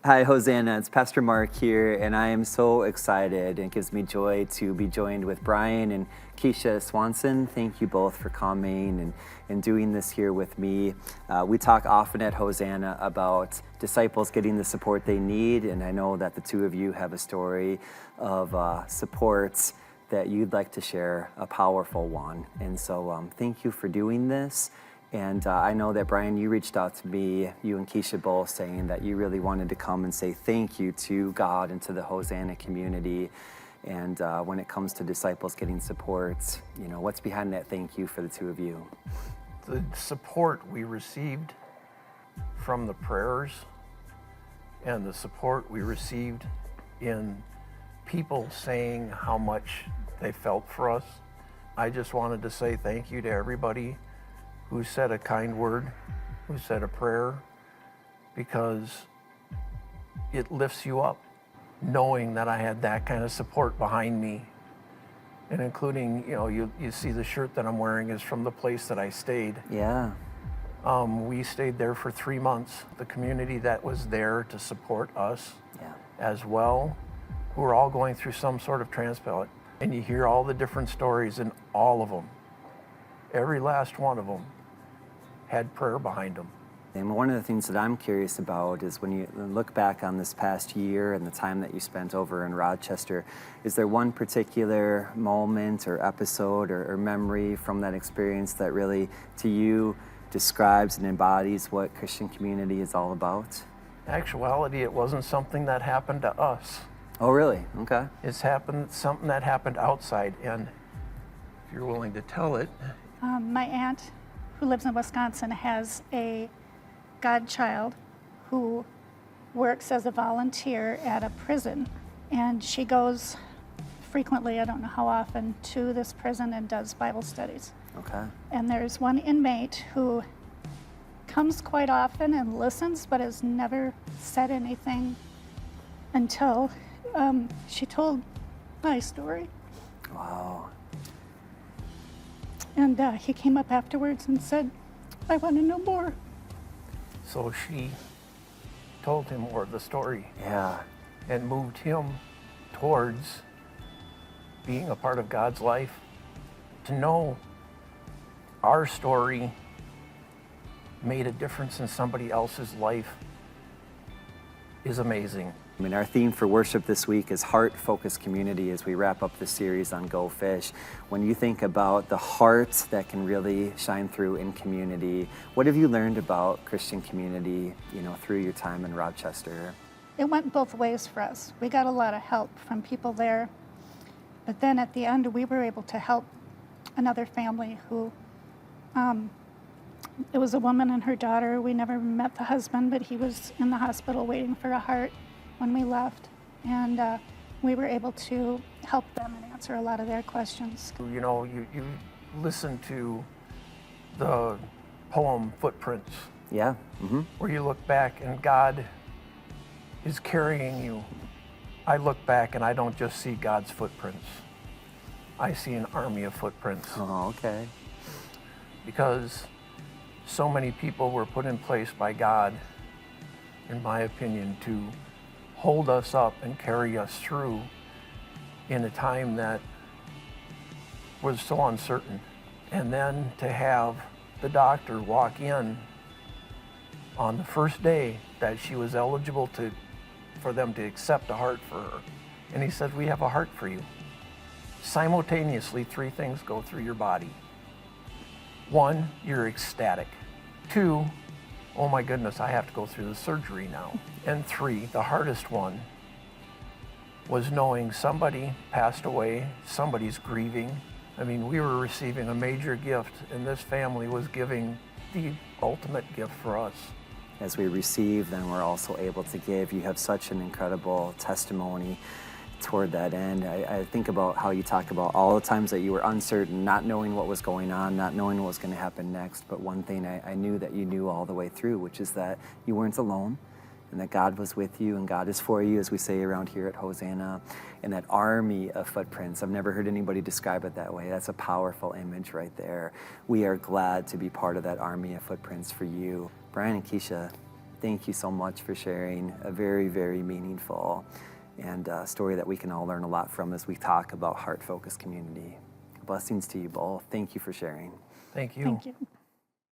Hi, Hosanna. It's Pastor Mark here, and I am so excited. It gives me joy to be joined with Brian and Keisha Swanson. Thank you both for coming and doing this here with me. We talk often at Hosanna about disciples getting the support they need, and I know that the two of you have a story of supports that you'd like to share, a powerful one. And so thank you for doing this. And I know that, Brian, you reached out to me, you and Keisha both, saying that you really wanted to come and say thank you to God and to the Hosanna community. And when it comes to disciples getting support, you know, what's behind that thank you for the two of you? The support we received from the prayers and the support we received in people saying how much they felt for us. I just wanted to say thank you to everybody who said a kind word, who said a prayer, because it lifts you up, knowing that I had that kind of support behind me. And including, you know, you see the shirt that I'm wearing is from the place that I stayed. Yeah. We stayed there for 3 months. The community that was there to support us as well, who are all going through some sort of transplant. And you hear all the different stories, and all of them, every last one of them, had prayer behind them. And one of the things that I'm curious about is when you look back on this past year and the time that you spent over in Rochester, is there one particular moment or episode or memory from that experience that really, to you, describes and embodies what Christian community is all about? Actuality, it wasn't something that happened to us. Oh, really? Okay. It's something that happened outside, and if you're willing to tell it. My aunt, who lives in Wisconsin, has a godchild who works as a volunteer at a prison, and she goes frequently, I don't know how often, to this prison and does Bible studies. Okay. And there's one inmate who comes quite often and listens, but has never said anything until she told my story. Wow. And he came up afterwards and said, I want to know more. So she told him more of the story. Yeah. And moved him towards being a part of God's life. To know our story made a difference in somebody else's life is amazing. I mean, our theme for worship this week is heart-focused community as we wrap up the series on Go Fish. When you think about the heart that can really shine through in community, what have you learned about Christian community, you know, through your time in Rochester? It went both ways for us. We got a lot of help from people there, but then at the end we were able to help another family who, it was a woman and her daughter. We never met the husband, but he was in the hospital waiting for a heart when we left, and we were able to help them and answer a lot of their questions. You know, you listen to the poem Footprints. Yeah. Mm-hmm. Where you look back and God is carrying you. I look back and I don't just see God's footprints. I see an army of footprints. Oh, okay. Because so many people were put in place by God, in my opinion, to hold us up and carry us through in a time that was so uncertain. And then to have the doctor walk in on the first day that she was eligible for them to accept a heart for her. And he said, we have a heart for you. Simultaneously, 3 things go through your body. 1, you're ecstatic. 2, oh my goodness, I have to go through the surgery now. And 3, the hardest one, was knowing somebody passed away, somebody's grieving. I mean, we were receiving a major gift, and this family was giving the ultimate gift for us. As we receive, then we're also able to give. You have such an incredible testimony toward that end. I think about how you talk about all the times that you were uncertain, not knowing what was going on, not knowing what was going to happen next. But one thing I knew that you knew all the way through, which is that you weren't alone, and that God was with you and God is for you, as we say around here at Hosanna, and that army of footprints. I've never heard anybody describe it that way. That's a powerful image right there. We are glad to be part of that army of footprints for you. Brian and Keisha, Thank you so much for sharing a very, very meaningful and story that we can all learn a lot from as we talk about heart-focused community. Blessings to you both. Thank you for sharing. Thank you. Thank you.